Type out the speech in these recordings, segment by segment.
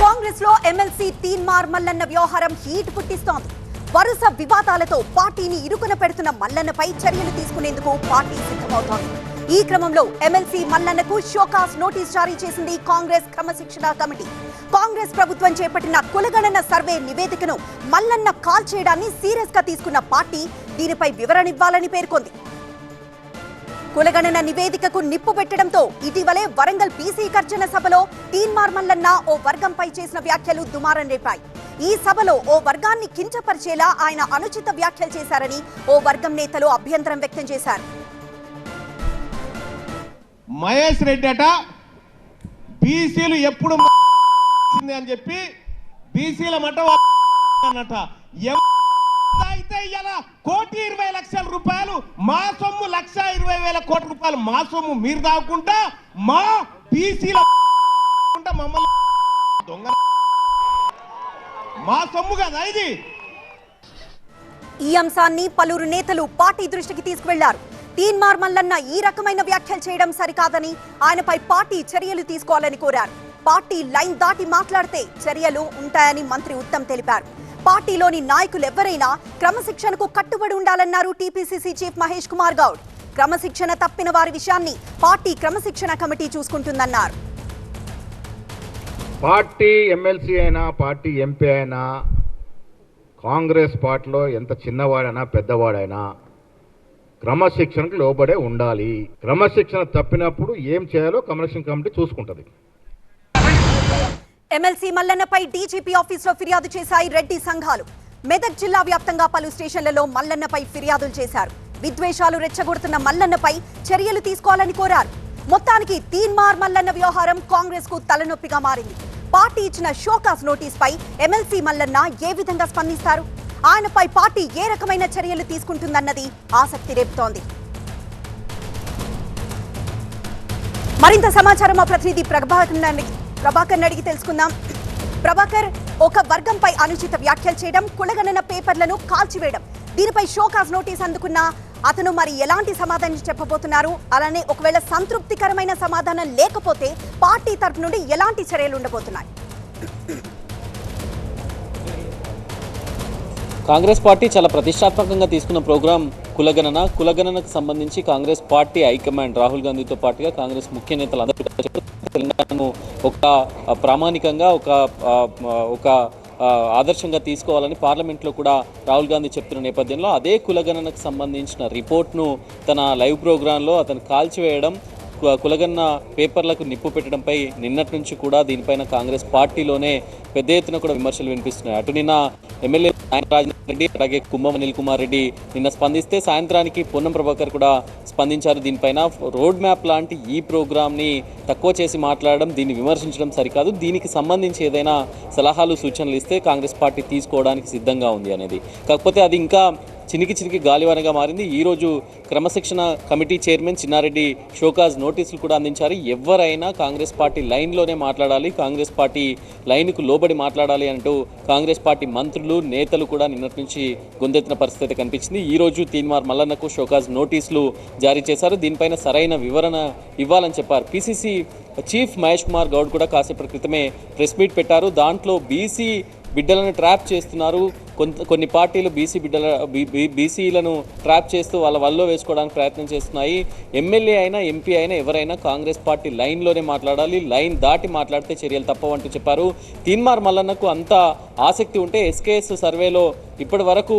కాంగ్రెస్ లో ఎమ్మెల్సీ తీన్మార్ మల్లన్న వ్యవహారం హీట్ పుట్టిస్తోంది. వరుస వివాదాలతో పార్టీని ఇరుకున పెడుతున్న మల్లన్నపై చర్యలు తీసుకునేందుకు పార్టీ సిద్ధమవుతోంది. ఈ క్రమంలో ఎమ్మెల్సీ మల్లన్నకు షోకాస్ నోటీస్ జారీ చేసింది కాంగ్రెస్ క్రమశిక్షణ కమిటీ. కాంగ్రెస్ ప్రభుత్వం చేపట్టిన కులగణన సర్వే నివేదికను మల్లన్న కాల్ చేయడాన్ని సీరియస్ గా తీసుకున్న పార్టీ దీనిపై వివరణ ఇవ్వాలని పేర్కొంది. కులగణన నివేదికకు నిప్పు పెట్టడంతో ఇటీవలే వరంగల్ పీసీ గర్జన సభలో తీన్మార్ మల్లన్న ఓ వర్గంపై చేసిన వ్యాఖ్యలు దుమారం రేపాయి. ఈ సభలో ఓ వర్గాన్ని కించపరిచేలా ఆయన అనుచిత వ్యాఖ్యలు చేశారని ఓ వర్గం నేతలు అభ్యంతరం వ్యక్తం చేశారు. మహేష్ రెడ్డి అట బీసీలు ఎప్పుడు అని చెప్పి బీసీల మట అన్నట అయితే ఇలా 1,20,00,000 రూపాయలు మా సొమ్ము 1,20,000 కోట్ల రూపాయలు మా సొమ్ము మీరు దాక్కుంటా మా బీసీల మమ్మల్ని దొంగ మా సొమ్ము కదా ఇది. ఈ అంశాన్ని పలువురు నేతలు పార్టీ దృష్టికి తీసుకువెళ్లారు. తీన్మార్ మల్లన్న ఈ రకమైన వ్యాఖ్యలు చేయడం సరికాదని ఆయనపై పార్టీ చర్యలు తీసుకోవాలని కోరారు. పార్టీ లైన్ దాటి మాట్లాడితే చర్యలు ఉంటాయని మంత్రి ఉత్తమ్ తెలిపారు. పార్టీలోని నాయకులు ఎవరైనా క్రమశిక్షణకు కట్టుబడి ఉండాలన్నారు టీపీసీసీ చీఫ్ మహేష్ కుమార్ గౌడ్. క్రమశిక్షణ తప్పిన వారి విషయాన్ని పార్టీ క్రమశిక్షణ కమిటీ చూసుకుంటుందన్నారు. పార్టీ ఎమ్మెల్సీ అయినా పార్టీ ఎంపీ అయినా కాంగ్రెస్ పార్టీలో ఎంత చిన్నవాడైనా పెద్దవాడైనా క్రమశిక్షణకు లోబడే ఉండాలి. క్రమశిక్షణ తప్పినప్పుడు ఏం చేయాలో క్రమశిక్షణ కమిటీ చూసుకుంటుంది. ఎమ్మెల్సీ మల్లన్నపై డీజీపీ ఆఫీసులో ఫిర్యాదు చేశాయి రెడ్డి సంఘాలు. మెదక్ జిల్లా వ్యాప్తంగా పలు స్టేషన్లలో మల్లన్నపై ఫిర్యాదులు చేశారు. విద్వేషాలు రెచ్చగొడుతున్న మల్లన్నపై చర్యలు తీసుకోవాలని కోరారు. మొత్తానికి తీన్మార్ మల్లన్న వ్యవహారం కాంగ్రెస్ కు తలనొప్పిగా మారింది. పార్టీ ఇచ్చిన షోకాస్ నోటీస్ పై ఎమ్మెల్సీ మల్లన్న ఏ విధంగా స్పందిస్తారు? ఆయనపై పార్టీ ఏ రకమైన చర్యలు తీసుకుంటుందన్నది ఆసక్తి రేపుతోంది. మరింత సమాచారం మా ప్రతినిధి ప్రభాకర్ అడిగి తెలుసుకుందాం. ప్రభాకర్, ఒక వర్గంపై అనుచిత వ్యాఖ్యలు చేయడం, కులగణన పేపర్లను కాల్చివేయడం, దీనిపై షోకాస్ నోటీస్ అందుకున్న అతను మరి ఎలాంటి సమాధానం చెప్పబోతున్నారు? అలానే ఒకవేళ సంతృప్తికరమైన సమాధానం లేకపోతే పార్టీ తరఫు నుండి ఎలాంటి చర్యలు ఉండబోతున్నాయి? కాంగ్రెస్ పార్టీ చాలా ప్రతిష్టాత్మకంగా తీసుకున్న ప్రోగ్రాం కులగణనకు సంబంధించి కాంగ్రెస్ పార్టీ హైకమాండ్ రాహుల్ గాంధీతో పాటుగా కాంగ్రెస్ ముఖ్య నేతలందరూ తెలంగాణను ఒక ప్రామాణికంగా ఒక ఆదర్శంగా తీసుకోవాలని పార్లమెంట్లో కూడా రాహుల్ గాంధీ చెప్తున్న నేపథ్యంలో అదే కులగణనకు సంబంధించిన రిపోర్ట్ను తన లైవ్ ప్రోగ్రాంలో అతను కాల్చివేయడం, కులగణన పేపర్లకు నిప్పు పెట్టడంపై నిన్నటి నుంచి కూడా దీనిపైన కాంగ్రెస్ పార్టీలోనే పెద్ద ఎత్తున కూడా విమర్శలు వినిపిస్తున్నాయి. అటు నిన్న ఎమ్మెల్యే రెడ్డి అలాగే కుంభం అనిల్ కుమార్ రెడ్డి నిన్న స్పందిస్తే సాయంత్రానికి పొన్నం ప్రభాకర్ కూడా స్పందించారు. దీనిపైన రోడ్ మ్యాప్ లాంటి ఈ ప్రోగ్రామ్ని తక్కువ చేసి మాట్లాడడం, దీన్ని విమర్శించడం సరికాదు. దీనికి సంబంధించి ఏదైనా సలహాలు సూచనలు ఇస్తే కాంగ్రెస్ పార్టీ తీసుకోవడానికి సిద్ధంగా ఉంది అనేది. కాకపోతే అది ఇంకా చినికి గాలివానగా మారింది. ఈరోజు క్రమశిక్షణ కమిటీ చైర్మన్ చిన్నారెడ్డి షోకాజ్ నోటీసులు కూడా అందించారు. ఎవరైనా కాంగ్రెస్ పార్టీ లైన్లోనే మాట్లాడాలి, కాంగ్రెస్ పార్టీ లైన్కు లోబడి మాట్లాడాలి అంటూ కాంగ్రెస్ పార్టీ మంత్రులు నేతలు కూడా నిన్నటి నుంచి గొంతెత్తిన పరిస్థితి కనిపించింది. ఈరోజు తీన్మార్ మల్లన్నకు షోకాజ్ నోటీసులు జారీ చేశారు. దీనిపైన సరైన వివరణ ఇవ్వాలని చెప్పారు. పీసీసీ చీఫ్ మహేష్ కుమార్ గౌడ్ కూడా కాసేపటి క్రితమే ప్రెస్ మీట్ పెట్టారు. దాంట్లో బీసీ బిడ్డలను ట్రాప్ చేస్తున్నారు, కొన్ని పార్టీలు బీసీలను ట్రాప్ చేస్తూ వాళ్ళ వల్లో వేసుకోవడానికి ప్రయత్నం చేస్తున్నాయి. ఎమ్మెల్యే అయినా ఎంపీ అయినా ఎవరైనా కాంగ్రెస్ పార్టీ లైన్లోనే మాట్లాడాలి, లైన్ దాటి మాట్లాడితే చర్యలు తప్పవంటూ చెప్పారు. తీన్మార్ మల్లన్నకు అంత ఆసక్తి ఉంటే ఎస్కేఎస్ సర్వేలో ఇప్పటి వరకు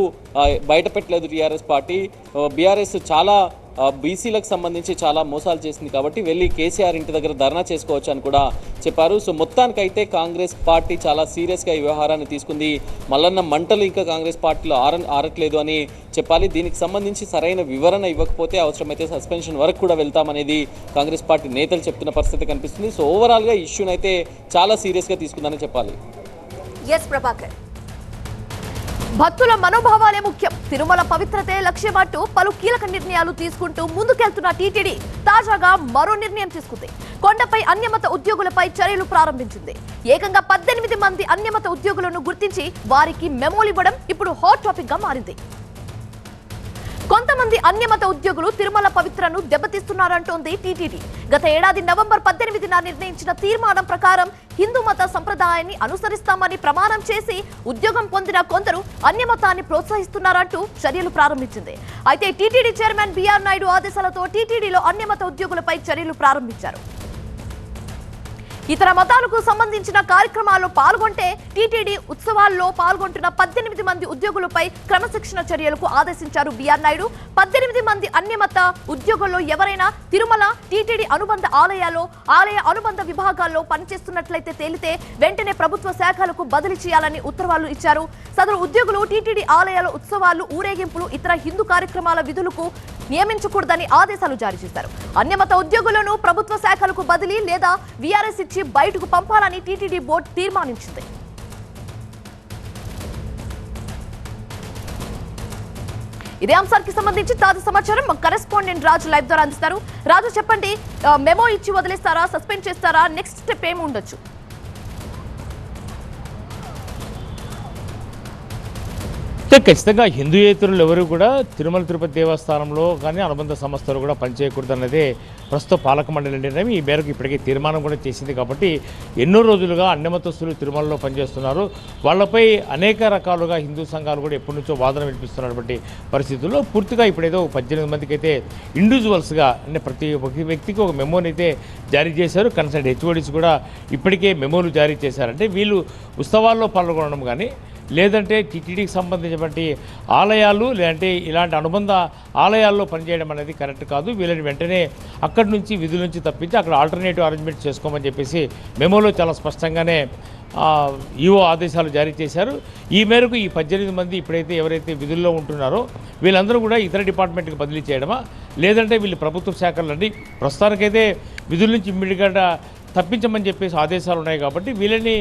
బయట పెట్టలేదు టీఆర్ఎస్ పార్టీ. బీఆర్ఎస్ చాలా బీసీలకు సంబంధించి చాలా మోసాలు చేసింది కాబట్టి వెళ్ళి కేసీఆర్ ఇంటి దగ్గర ధర్నా చేసుకోవచ్చు అని కూడా చెప్పారు. సో మొత్తానికైతే కాంగ్రెస్ పార్టీ చాలా సీరియస్గా ఈ వ్యవహారాన్ని తీసుకుంది. మల్లన్న మంటలు ఇంకా కాంగ్రెస్ పార్టీలో ఆరట్లేదు అని చెప్పాలి. దీనికి సంబంధించి సరైన వివరణ ఇవ్వకపోతే అవసరమైతే సస్పెన్షన్ వరకు కూడా వెళ్తామనేది కాంగ్రెస్ పార్టీ నేతలు చెప్తున్న పరిస్థితి కనిపిస్తుంది. సో ఓవరాల్గా ఇష్యూని అయితే చాలా సీరియస్గా తీసుకుందని చెప్పాలి. భక్తుల మనోభావాలే ముఖ్యం, తిరుమల పవిత్రతే లక్ష్యమంటూ పలు కీలక నిర్ణయాలు తీసుకుంటూ ముందుకెళ్తున్న టీటీడీ తాజాగా మరో నిర్ణయం తీసుకుంది. కొండపై అన్యమత ఉద్యోగులపై చర్యలు ప్రారంభించింది. ఏకంగా 18 మంది అన్యమత ఉద్యోగులను గుర్తించి వారికి మెమోలు ఇవ్వడం ఇప్పుడు హాట్ టాపిక్ గా మారింది. కొంతమంది అన్యమత ఉద్యోగులు తిరుమల పవిత్రను దెబ్బతీస్తున్నారంటోంది టీటీడీ. గత ఏడాది నవంబర్ 18న నిర్ణయించిన తీర్మానం ప్రకారం హిందూ మత సంప్రదాయాన్ని అనుసరిస్తామని ప్రమాణం చేసి ఉద్యోగం పొందిన కొందరు అన్యమతాన్ని ప్రోత్సహిస్తున్నారంటూ చర్యలు ప్రారంభించింది. అయితే టీటీడీ చైర్మన్ బిఆర్ నాయుడు ఆదేశాలతో టీటీడీలో అన్యమత ఉద్యోగులపై చర్యలు ప్రారంభించారు. ఇతర మతాలకు సంబంధించిన కార్యక్రమాల్లో పాల్గొంటే టీటీడీ ఉత్సవాల్లో పాల్గొంటున్న 18 మంది ఉద్యోగులపై క్రమశిక్షణ చర్యలకు ఆదేశించారు బిఆర్ నాయుడు. 18 మంది అన్యమత ఉద్యోగుల్లో ఎవరైనా తిరుమల టీటీడీ అనుబంధ ఆలయ అనుబంధ విభాగాల్లో పనిచేస్తున్నట్లయితే తేలితే వెంటనే ప్రభుత్వ శాఖలకు బదిలీ చేయాలని ఉత్తర్వులు ఇచ్చారు. సదరు ఉద్యోగులు టీటీడీ ఆలయాల ఉత్సవాలు, ఊరేగింపులు, ఇతర హిందూ కార్యక్రమాల విధులకు నియమించకూడదని ఆదేశాలు జారీ చేశారు. అన్యమత ఉద్యోగులను ప్రభుత్వ శాఖలకు బదిలీ లేదా వీఆర్ఎస్ ఇచ్చి బయటకు పంపాలని టీటీడీ బోర్డు తీర్మానించింది. ఇదే అంశానికి సంబంధించి తాజా సమాచారం మా కరెస్పాండెంట్ రాజు లైవ్ ద్వారా అందిస్తారు. రాజు చెప్పండి, మెమో ఇచ్చి వదిలేస్తారా, సస్పెండ్ చేస్తారా, నెక్స్ట్ స్టెప్ ఏమి ఉండొచ్చు? ఖచ్చితంగా హిందూయేతరులు ఎవరు కూడా తిరుమల తిరుపతి దేవస్థానంలో కానీ అనుబంధ సంస్థలు కూడా పనిచేయకూడదు అన్నదే ప్రస్తుత పాలక మండలి నిర్ణయం. ఈ మేరకు ఇప్పటికే తీర్మానం కూడా చేసింది. కాబట్టి ఎన్నో రోజులుగా అన్యమతస్తులు తిరుమలలో పనిచేస్తున్నారు. వాళ్ళపై అనేక రకాలుగా హిందూ సంఘాలు కూడా ఎప్పటి నుంచో వాదన వినిపిస్తున్నటువంటి పరిస్థితుల్లో పూర్తిగా ఇప్పుడేదో 18 మందికి అయితే ఇండివిజువల్స్గా అంటే ప్రతి ఒక్క వ్యక్తికి ఒక మెమోని అయితే జారీ చేశారు. కన్సల్ట్ హెచ్ఓడిస్ కూడా ఇప్పటికే మెమోలు జారీ చేశారంటే వీళ్ళు ఉత్సవాల్లో పాల్గొనడం కానీ లేదంటే టీటీడీకి సంబంధించినటువంటి ఆలయాలు లేదంటే ఇలాంటి అనుబంధ ఆలయాల్లో పనిచేయడం అనేది కరెక్ట్ కాదు. వీళ్ళని వెంటనే అక్కడి నుంచి విధుల నుంచి తప్పించి అక్కడ ఆల్టర్నేటివ్ అరేంజ్మెంట్ చేసుకోమని చెప్పేసి మెమోలో చాలా స్పష్టంగానే ఈఓ ఆదేశాలు జారీ చేశారు. ఈ మేరకు ఈ 18 మంది ఇప్పుడైతే ఎవరైతే విధుల్లో ఉంటున్నారో వీళ్ళందరూ కూడా ఇతర డిపార్ట్మెంట్కి బదిలీ చేయడమా లేదంటే వీళ్ళు ప్రభుత్వ శాఖలు అండి ప్రస్తుతానికైతే విధుల నుంచి ఇమ్మీడియట్గా తప్పించమని చెప్పేసి ఆదేశాలు ఉన్నాయి. కాబట్టి వీళ్ళని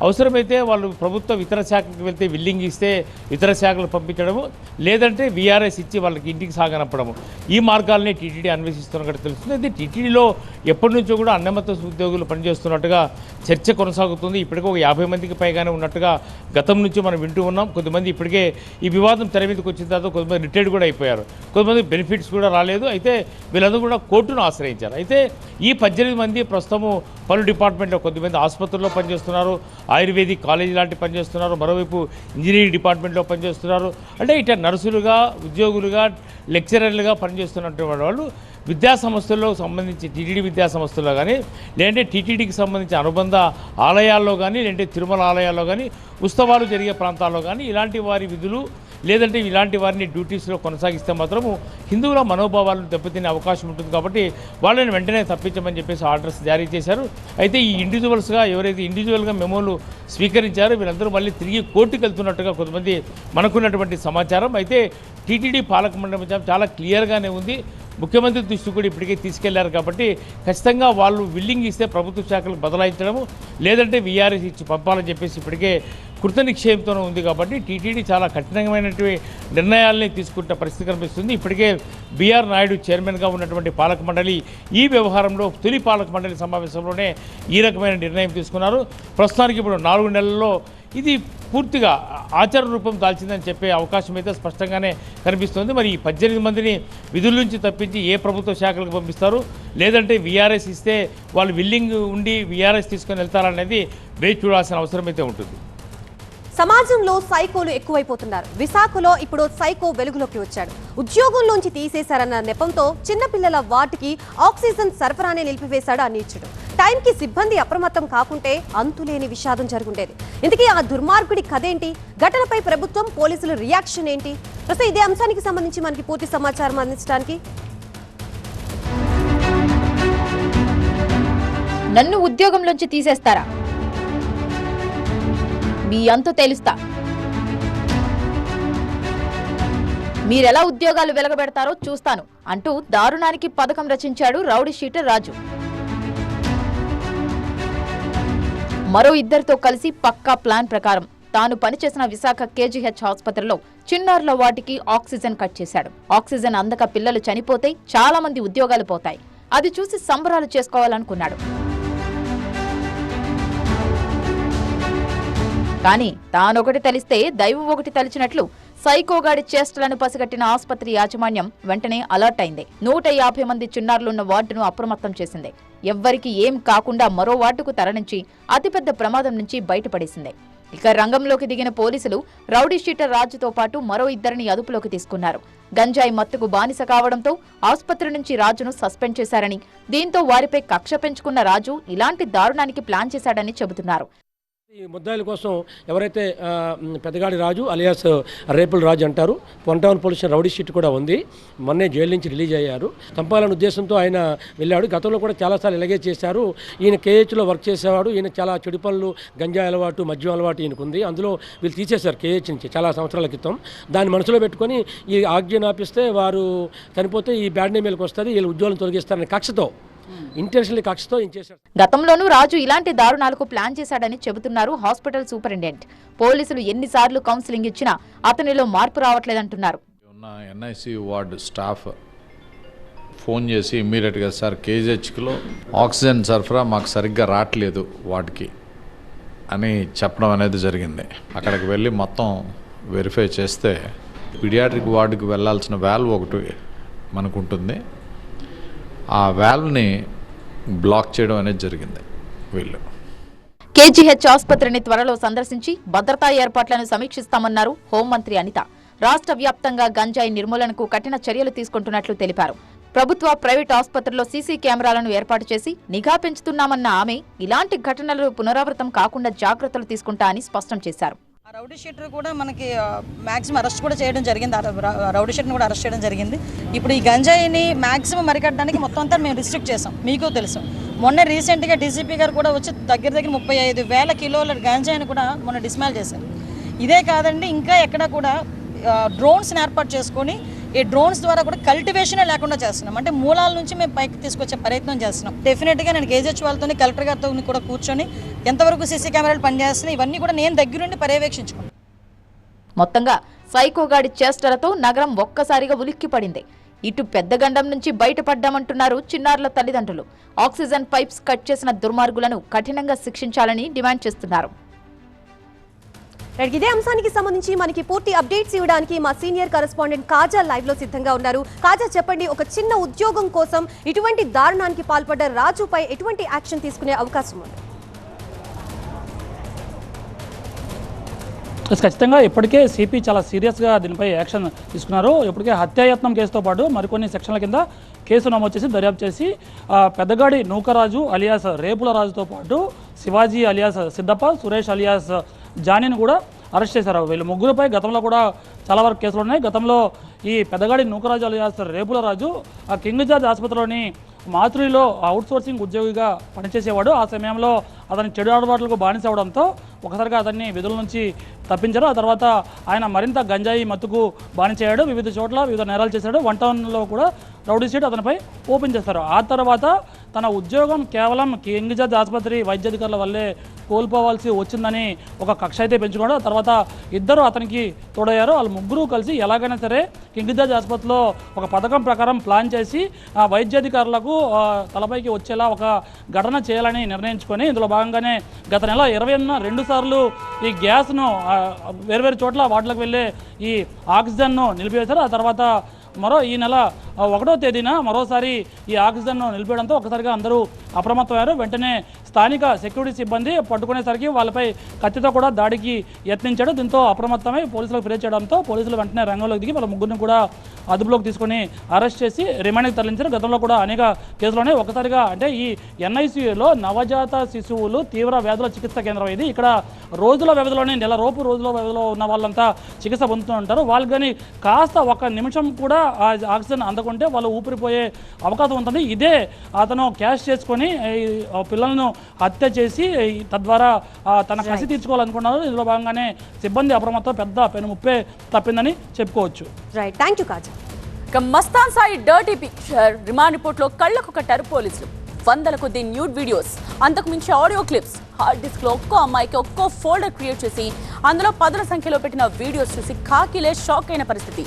అవసరమైతే వాళ్ళు ప్రభుత్వం ఇతర శాఖలకు వెళ్తే విల్లింగ్ ఇస్తే ఇతర శాఖలు పంపించడము లేదంటే వీఆర్ఎస్ ఇచ్చి వాళ్ళకి ఇంటికి సాగనప్పడము ఈ మార్గాలనే టీటీడీ అన్వేషిస్తున్నట్టు తెలుస్తుంది. అయితే టీటీడీలో ఎప్పటి నుంచో కూడా అన్యమత ఉద్యోగులు పనిచేస్తున్నట్టుగా చర్చ కొనసాగుతుంది. ఇప్పటికే ఒక 50 మందికి పైగానే ఉన్నట్టుగా గతం నుంచి మనం వింటూ ఉన్నాం. కొంతమంది ఇప్పటికే ఈ వివాదం తెర మీదకి వచ్చిన తర్వాత కొంతమంది రిటైర్డ్ కూడా అయిపోయారు. కొంతమంది బెనిఫిట్స్ కూడా రాలేదు. అయితే వీళ్ళందరూ కూడా కోర్టును ఆశ్రయించారు. అయితే ఈ 18 మంది ప్రస్తుతము పలు డిపార్ట్మెంట్లో కొద్దిమంది ఆసుపత్రుల్లో పనిచేస్తున్నారు, ఆయుర్వేదిక్ కాలేజీ లాంటి పనిచేస్తున్నారు, మరోవైపు ఇంజనీరింగ్ డిపార్ట్మెంట్లో పనిచేస్తున్నారు. అంటే ఇట్లా నర్సులుగా, ఉద్యోగులుగా, లెక్చరర్లుగా పనిచేస్తున్నటువంటి వాళ్ళు విద్యా సంస్థల్లో సంబంధించి టీటీడీ విద్యా సంస్థల్లో కానీ లేదంటే టీటీడీకి సంబంధించి అనుబంధ ఆలయాల్లో కానీ లేదంటే తిరుమల ఆలయాల్లో కానీ ఉత్సవాలు జరిగే ప్రాంతాల్లో కానీ ఇలాంటి వారి విధులు లేదంటే ఇలాంటి వారిని డ్యూటీస్లో కొనసాగిస్తే మాత్రము హిందువుల మనోభావాలను దెబ్బతినే అవకాశం ఉంటుంది. కాబట్టి వాళ్ళని వెంటనే తప్పించమని చెప్పేసి ఆర్డర్స్ జారీ చేశారు. అయితే ఈ ఇండివిజువల్స్గా ఎవరైతే ఇండివిజువల్గా మెమోలు స్వీకరించారో వీళ్ళందరూ మళ్ళీ తిరిగి కోర్టుకు వెళ్తున్నట్టుగా కొంతమంది మనకున్నటువంటి సమాచారం. అయితే టీటీడీ పాలక మండలి చాలా క్లియర్గానే ఉంది. ముఖ్యమంత్రి దృష్టి కూడా ఇప్పటికే తీసుకెళ్లారు. కాబట్టి ఖచ్చితంగా వాళ్ళు విల్లింగ్ ఇస్తే ప్రభుత్వ శాఖలకు బదలాయించడము లేదంటే వీఆర్ఎస్ ఇచ్చి పంపాలని చెప్పేసి ఇప్పటికే కృత నిక్షేపంతోనే ఉంది. కాబట్టి టీటీడీ చాలా కఠినమైనటువంటి నిర్ణయాలని తీసుకుంటే పరిస్థితి కనిపిస్తుంది. ఇప్పటికే బిఆర్ నాయుడు చైర్మన్గా ఉన్నటువంటి పాలక మండలి ఈ వ్యవహారంలో తొలి పాలక మండలి సమావేశంలోనే ఈ రకమైన నిర్ణయం తీసుకున్నారు. ప్రస్తుతానికి ఇప్పుడు 4 నెలల్లో ఇది పూర్తిగా ఆచార రూపం దాల్చిందని చెప్పే అవకాశం అయితే స్పష్టంగానే కనిపిస్తుంది. మరి ఈ 18 మందిని విధుల నుంచి తప్పించి ఏ ప్రభుత్వ శాఖలకు పంపిస్తారు లేదంటే వీఆర్ఎస్ ఇస్తే వాళ్ళు విల్లింగ్ ఉండి వీఆర్ఎస్ తీసుకొని వెళ్తారనేది వేచి చూడాల్సిన అవసరం అయితే ఉంటుంది. సమాజంలో సైకోలు ఎక్కువైపోతున్నారు. విశాఖలో ఇప్పుడు సైకో వెలుగులోకి వచ్చాడు. ఉద్యోగంలోంచి తీసేశారన్న నెపంతో చిన్నపిల్లల వార్డుకి ఆక్సిజన్ సరఫరానే నిలిపివేశాడు ఆ నీచుడు. టైంకి సిబ్బంది అప్రమత్తం కాకుంటే అంతులేని విషాదం జరుగుండేది. ఇంతకీ ఆ దుర్మార్గుడి కథేంటి? ఘటనపై ప్రభుత్వం, పోలీసుల రియాక్షన్ ఏంటి? ప్రస్తుతం ఇదే అంశానికి సంబంధించి మనకి పూర్తి సమాచారం అందించడానికి నన్ను ఉద్యోగంలోంచి తీసేస్తారా? మీ అంతు తెలుస్తా. మీరెలా ఉద్యోగాలు వెలగబెడతారో చూస్తాను అంటూ దారుణానికి పథకం రచించాడు రౌడీ షీటర్ రాజు. మరో ఇద్దరితో కలిసి పక్కా ప్లాన్ ప్రకారం తాను పనిచేసిన విశాఖ కేజీహెచ్ ఆసుపత్రిలో చిన్నారుల వాటికి ఆక్సిజన్ కట్ చేశాడు. ఆక్సిజన్ అందక పిల్లలు చనిపోతే చాలా మంది ఉద్యోగాలు పోతాయి. అది చూసి సంబరాలు చేసుకోవాలనుకున్నాడు. కానీ తానొకటి తలిస్తే దైవం ఒకటి తలిచినట్లు సైకోగాడి చేష్టలను పసిగట్టిన ఆసుపత్రి యాజమాన్యం వెంటనే అలర్ట్ అయింది. 150 మంది చిన్నారులున్న వార్డును అప్రమత్తం చేసింది. ఎవ్వరికి ఏం కాకుండా మరో వార్డుకు తరలించి అతిపెద్ద ప్రమాదం నుంచి బయటపడేసింది. ఇక రంగంలోకి దిగిన పోలీసులు రౌడీ షీటర్ రాజుతో పాటు మరో 2 అదుపులోకి తీసుకున్నారు. గంజాయి మత్తుకు బానిస కావడంతో ఆసుపత్రి నుంచి రాజును సస్పెండ్ చేశారని, దీంతో వారిపై కక్ష పెంచుకున్న రాజు ఇలాంటి దారుణానికి ప్లాన్ చేశాడని చెబుతున్నారు. ఈ ముద్దాయిల కోసం ఎవరైతే పెద్దగాడి రాజు అలియాస్ రేపుల రాజు అంటారు, పొంటౌన్ పోలీస్ రౌడీ షీట్ కూడా ఉంది. మొన్నే జైలు నుంచి రిలీజ్ అయ్యారు. చంపాలనే ఉద్దేశంతో ఆయన వెళ్ళాడు. గతంలో కూడా చాలాసార్లు ఇలాగే చేశారు. ఈయన కేహెచ్లో వర్క్ చేసేవాడు. ఈయన చాలా చెడు పనులు, గంజాయి అలవాటు, మద్యం అలవాటు ఈయనకుంది. అందులో వీళ్ళు తీసేశారు కేహెచ్ నుంచి చాలా సంవత్సరాల క్రితం. దాన్ని మనసులో పెట్టుకొని ఈ ఆజ్ఞను ఆపిస్తే వారు చనిపోతే ఈ బ్యాడ్ నేమ్ వీళ్ళకి వస్తుంది, వీళ్ళు ఉద్యోగం తొలగిస్తారనే కక్షతో, ఇంటెన్షనల్ కక్షతో ఏం చేశారు. గతంలోనూ రాజు ఇలాంటి దారుణాలకు ప్లాన్ చేశాడని చెబుతున్నారు హాస్పిటల్ సూపరింటెండెంట్. పోలీసులు ఎన్నిసార్లు కౌన్సిలింగ్ ఇచ్చినా అతనిలో మార్పు రావట్లేదంటున్నారు. ఎన్ఐసి వార్డు స్టాఫ్ ఫోన్ చేసి ఇమ్మీడియట్గా సార్ కేజీహెచ్లో ఆక్సిజన్ సరఫరా మాకు సరిగ్గా రావట్లేదు వాటికి అని చెప్పడం అనేది జరిగింది. అక్కడికి వెళ్ళి మొత్తం వెరిఫై చేస్తే పీడియాట్రిక్ వార్డుకి వెళ్ళాల్సిన వాల్వ్ ఒకటి మనకు ఉంటుంది. ఆ వాల్వ్ని బ్లాక్ చేయడం అనేది జరిగింది. వీళ్ళు కేజీహెచ్ ఆసుపత్రిని త్వరలో సందర్శించి భద్రతా ఏర్పాట్లను సమీక్షిస్తామన్నారు హోంమంత్రి అనిత. రాష్ట్ర వ్యాప్తంగా గంజాయి నిర్మూలనకు కఠిన చర్యలు తీసుకుంటున్నట్లు తెలిపారు. ప్రభుత్వ, ప్రైవేట్ ఆసుపత్రుల్లో సీసీ కెమెరాలను ఏర్పాటు చేసి నిఘా పెంచుతున్నామన్న ఆమె ఇలాంటి ఘటనలు పునరావృతం కాకుండా జాగ్రత్తలు తీసుకుంటా అని స్పష్టం చేశారు. రౌడీ షీటర్ కూడా మనకి మ్యాక్సిమం అరెస్ట్ కూడా చేయడం జరిగింది. రౌడీ షీటర్ని కూడా అరెస్ట్ చేయడం జరిగింది. ఇప్పుడు ఈ గంజాయిని మ్యాక్సిమం అరికట్టడానికి మొత్తం అంతా మేము రిస్ట్రిక్ట్ చేసాం. మీకు తెలుసు, మొన్న రీసెంట్గా డీసీపీ గారు కూడా వచ్చి దగ్గర 35,000 కిలోల గంజాయిని కూడా మొన్న డిస్మాల్ చేశారు. ఇదే కాదండి, ఇంకా ఎక్కడ కూడా డ్రోన్స్ని ఏర్పాటు చేసుకొని ఈ డ్రోన్స్ ద్వారా కూడా కల్టివేషనే లేకుండా చేస్తున్నాం. అంటే మూలాల నుంచి మేము పైకి తీసుకొచ్చే ప్రయత్నం చేస్తున్నాం. డెఫినెట్గా నేను కేజీహెచ్ వాళ్ళతో, కలెక్టర్ గారితో కూడా కూర్చొని ఎంతవరకు సీసీ కెమెరాలు పనిచేస్తున్నాయి ఇవన్నీ కూడా నేను దగ్గరుండి పర్యవేక్షించుకున్నాను. మొత్తంగా సైకోగాడి చేష్టలతో నగరం ఒక్కసారిగా ఉలిక్కిపడింది. ఇటు పెద్దగండం నుంచి బయటపడ్డామంటున్నారు చిన్నారుల తల్లిదండ్రులు. ఆక్సిజన్ పైప్స్ కట్ చేసిన దుర్మార్గులను కఠినంగా శిక్షించాలని డిమాండ్ చేస్తున్నారు. ఇదే అంశానికి సంబంధించి మనకి పూర్తి అప్డేట్స్ ఇవ్వడానికి మా సీనియర్ కరెస్పాండెంట్ కాజా లైవ్ లో సిద్ధంగా ఉన్నారు. కాజా, చెప్పండి, ఒక చిన్న ఉద్యోగం కోసం ఇటువంటి దారుణానికి పాల్పడ్డ రాజుపై ఎటువంటి యాక్షన్ తీసుకునే అవకాశం ఉంది? ఖచ్చితంగా ఇప్పటికే సిపి చాలా సీరియస్గా దీనిపై యాక్షన్ తీసుకున్నారు. ఇప్పటికే హత్యాయత్నం కేసుతో పాటు మరికొన్ని సెక్షన్ల కింద కేసు నమోదు చేసి దర్యాప్తు చేసి పెద్దగాడి నూకరాజు అలియాస్ రేపుల రాజుతో పాటు శివాజీ అలియాస్ సిద్దప్ప, సురేష్ అలియాస్ జానీని కూడా అరెస్ట్ చేశారు. వీళ్ళు ముగ్గురుపై గతంలో కూడా చాలా వరకు కేసులు ఉన్నాయి. గతంలో ఈ పెద్దగాడి నూకరాజు అలియాస్ రేపుల రాజు ఆ కింగ్ జార్జ్ ఆసుపత్రిలోని మాతృలో అవుట్సోర్సింగ్ ఉద్యోగిగా పనిచేసేవాడు. ఆ సమయంలో అతని చెడు అలవాట్లకు బానిస అవడంతో ఒకసారిగా అతన్ని విధుల నుంచి తప్పించారు. ఆ తర్వాత ఆయన మరింత గంజాయి మత్తుకు బానిసయ్యాడు. వివిధ చోట్ల వివిధ నేరాలు చేశాడు. 1 టౌన్లో కూడా రౌడీ షీట్ అతనిపై ఓపెన్ చేస్తారు. ఆ తర్వాత తన ఉద్యోగం కేవలం కింగ్ జార్జ్ ఆసుపత్రి వైద్యాధికారుల వల్లే కోల్పోవాల్సి వచ్చిందని ఒక కక్ష అయితే పెంచుకున్నాడు. ఆ తర్వాత ఇద్దరు అతనికి తోడయ్యారు. వాళ్ళు ముగ్గురు కలిసి ఎలాగైనా సరే కింగ్ జార్జ్ ఆసుపత్రిలో ఒక పథకం ప్రకారం ప్లాన్ చేసి ఆ వైద్యాధికారులకు తలపైకి వచ్చేలా ఒక ఘటన చేయాలని నిర్ణయించుకొని ఇందులో భాగంగానే గత నెల 20న 2 సార్లు ఈ గ్యాస్ను వేర్వేరు చోట్ల వాటిలోకి వెళ్ళే ఈ ఆక్సిజన్ను నిలిపివేశారు. ఆ తర్వాత ఈ నెల 1వ తేదీన మరోసారి ఈ ఆక్సిజన్ను నిలిపేయడంతో ఒకసారిగా అందరూ అప్రమత్తమయ్యారు. వెంటనే స్థానిక సెక్యూరిటీ సిబ్బంది పట్టుకునేసరికి వాళ్ళపై కత్తితో కూడా దాడికి యత్నించాడు. దీంతో అప్రమత్తమై పోలీసులకు ఫిర్యాదు చేయడంతో పోలీసులు వెంటనే రంగంలోకి దిగి వాళ్ళ ముగ్గురిని కూడా అదుపులోకి తీసుకొని అరెస్ట్ చేసి రిమాండ్కి తరలించారు. గతంలో కూడా అనేక కేసులోనే ఒకసారిగా అంటే ఈ ఎన్ఐసియులో నవజాత శిశువులు తీవ్ర వ్యాధుల చికిత్స కేంద్రం ఇది. ఇక్కడ రోజుల వ్యవధిలోనే రోజుల వ్యవధిలో ఉన్న వాళ్ళంతా చికిత్స పొందుతూ ఉంటారు. వాళ్ళు కానీ కాస్త 1 నిమిషం కూడా ఆ ఆక్సిజన్ అందకుంటే వాళ్ళు ఊపిరిపోయే అవకాశం ఉంటుంది. ఇదే అతను క్యాష్ చేసుకొని పిల్లలను హత్య చేసి తద్వారా తన కసి తీర్చుకోవాలనుకున్నారు. ఇందులో భాగంగానే సిబ్బంది అప్రమత్తం పెద్ద పెనుముప్పే తప్పిందని చెప్పుకోవచ్చు. రైట్, థ్యాంక్ యూ కాజా. ఇక Mastan Sai dirty picture remand రిపోర్ట్లో కళ్లకు కట్టారు పోలీసులు. 100ల కొద్ది న్యూడ్ వీడియోస్, అంతకు మించి ఆడియో క్లిప్స్, హార్డ్ డిస్క్లో ఒక్కో అమ్మాయికి ఒక్కో ఫోల్డర్ క్రియేట్ చేసి అందులో 10ల సంఖ్యలో పెట్టిన వీడియోస్ చూసి ఖాకీలే షాక్ అయిన పరిస్థితి.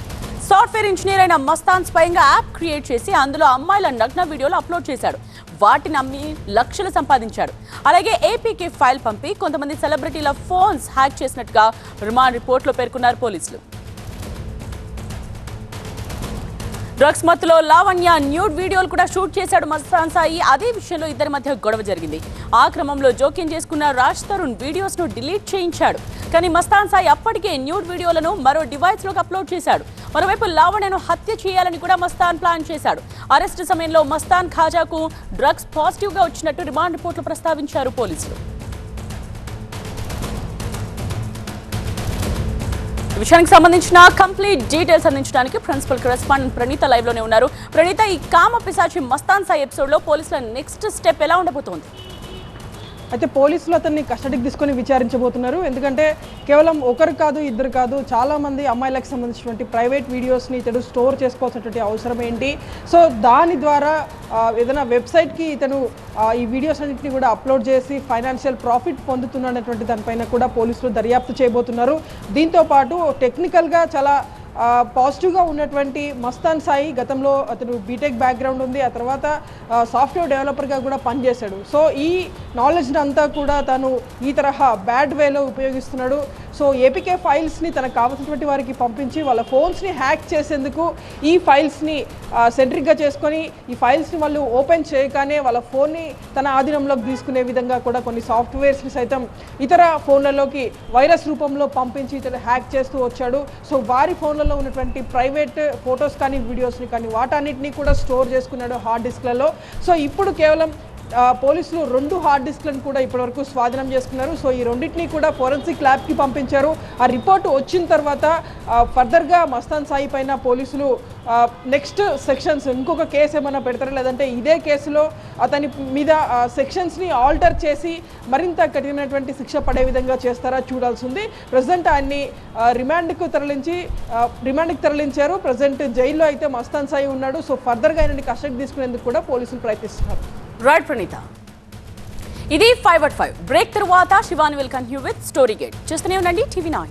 సాఫ్ట్వేర్ ఇంజనీర్ అయిన మస్తాన్ స్వయంగా యాప్ క్రియేట్ చేసి అందులో అమ్మాయిల నగ్న వీడియోలు అప్లోడ్ చేశాడు. వాటిని అమ్మి లక్షలు సంపాదించాడు. అలాగే ఏపీకి ఫైల్ పంపి కొంతమంది సెలబ్రిటీల ఫోన్స్ హ్యాక్ చేసినట్టుగా రిమాండ్ రిపోర్ట్లో పేర్కొన్నారు పోలీసులు. డ్రగ్స్ మత్తులో లావణ్య న్యూడ్ వీడియోలు కూడా షూట్ చేశాడు మస్తాన్ సాయి. అదే విషయంలో ఇద్దరి మధ్య గొడవ జరిగింది. ఆ క్రమంలో జోక్యం చేసుకున్న రాజ్ తరుణ్ వీడియోస్ ను డిలీట్ చేయించాడు. కానీ మస్తాన్ సాయి అప్పటికే న్యూడ్ వీడియోలను మరో డివైస్ లోకి అప్లోడ్ చేశాడు. మరోవైపు లావణ్యను హత్య చేయాలని కూడా మస్తాన్ ప్లాన్ చేశాడు. అరెస్టు సమయంలో మస్తాన్ ఖాజాకు డ్రగ్స్ పాజిటివ్ గా వచ్చినట్టు రిమాండ్ రిపోర్టులు ప్రస్తావించారు పోలీసులు. విషయానికి సంబంధించిన కంప్లీట్ డీటెయిల్స్ అందించడానికి ప్రిన్సిపల్ కరెస్పాండెంట్ ప్రణీత లైవ్ లోనే ఉన్నారు. ప్రణీత, ఈ కామ పిశాచి మస్తాన్ సాయి ఎపిసోడ్ లో పోలీసుల నెక్స్ట్ స్టెప్ ఎలా ఉండబోతోంది? అయితే పోలీసులు అతన్ని కస్టడీకి తీసుకొని విచారించబోతున్నారు. ఎందుకంటే కేవలం ఒకరు కాదు, ఇద్దరు కాదు, చాలామంది అమ్మాయిలకు సంబంధించినటువంటి ప్రైవేట్ వీడియోస్ని ఇతడు స్టోర్ చేసుకోవాల్సినటువంటి అవసరం ఏంటి, సో దాని ద్వారా ఏదైనా వెబ్సైట్కి ఇతను ఈ వీడియోస్ అన్నింటినీ కూడా అప్లోడ్ చేసి ఫైనాన్షియల్ ప్రాఫిట్ పొందుతున్నటువంటి దానిపైన కూడా పోలీసులు దర్యాప్తు చేయబోతున్నారు. దీంతోపాటు టెక్నికల్గా చాలా పాజిటివ్గా ఉన్నటువంటి మస్తాన్ సాయి గతంలో అతను బీటెక్ బ్యాక్గ్రౌండ్ ఉంది, ఆ తర్వాత సాఫ్ట్వేర్ డెవలపర్గా కూడా పనిచేశాడు. సో ఈ నాలెడ్జ్ని అంతా కూడా తను ఈ తరహా బ్యాడ్ వేలో ఉపయోగిస్తున్నాడు. సో ఏపీకే ఫైల్స్ని తనకు కావాల్సినటువంటి వారికి పంపించి వాళ్ళ ఫోన్స్ని హ్యాక్ చేసేందుకు ఈ ఫైల్స్ని సెంట్రిక్గా చేసుకొని ఈ ఫైల్స్ని వాళ్ళు ఓపెన్ చేయగానే వాళ్ళ ఫోన్ని తన ఆధీనంలోకి తీసుకునే విధంగా కూడా కొన్ని సాఫ్ట్వేర్స్ని సైతం ఇతర ఫోన్లలోకి వైరస్ రూపంలో పంపించి ఇతను హ్యాక్ చేస్తూ వచ్చాడు. సో వారి ఫోన్లలో ఉన్నటువంటి ప్రైవేట్ ఫొటోస్ కానీ వీడియోస్ని కానీ వాటన్నిటినీ కూడా స్టోర్ చేసుకున్నాడు హార్డ్ డిస్క్లలో. సో ఇప్పుడు కేవలం పోలీసులు 2 హార్డ్ డిస్క్లను కూడా ఇప్పటివరకు స్వాధీనం చేసుకున్నారు. సో ఈ రెండింటినీ కూడా ఫోరెన్సిక్ ల్యాబ్కి పంపించారు. ఆ రిపోర్ట్ వచ్చిన తర్వాత ఫర్దర్గా మస్తాన్ సాయి పైన పోలీసులు నెక్స్ట్ సెక్షన్స్ ఇంకొక కేసు ఏమైనా పెడతారా, లేదంటే ఇదే కేసులో అతని మీద సెక్షన్స్ని ఆల్టర్ చేసి మరింత కఠినటువంటి శిక్ష పడే విధంగా చేస్తారా చూడాల్సి ఉంది. ప్రజెంట్ ఆయన్ని రిమాండ్కి తరలించారు. ప్రజెంట్ జైల్లో అయితే మస్తాన్ సాయి ఉన్నాడు. సో ఫర్దర్గా ఆయనని కస్టడీ తీసుకునేందుకు కూడా పోలీసులు ప్రయత్నిస్తున్నారు. రైట్ ప్రణీత, ఇది 5 at 5 బ్రేక్ తరువాత Shivani will continue with story gate. చూస్తూనే ఉండండి TV9.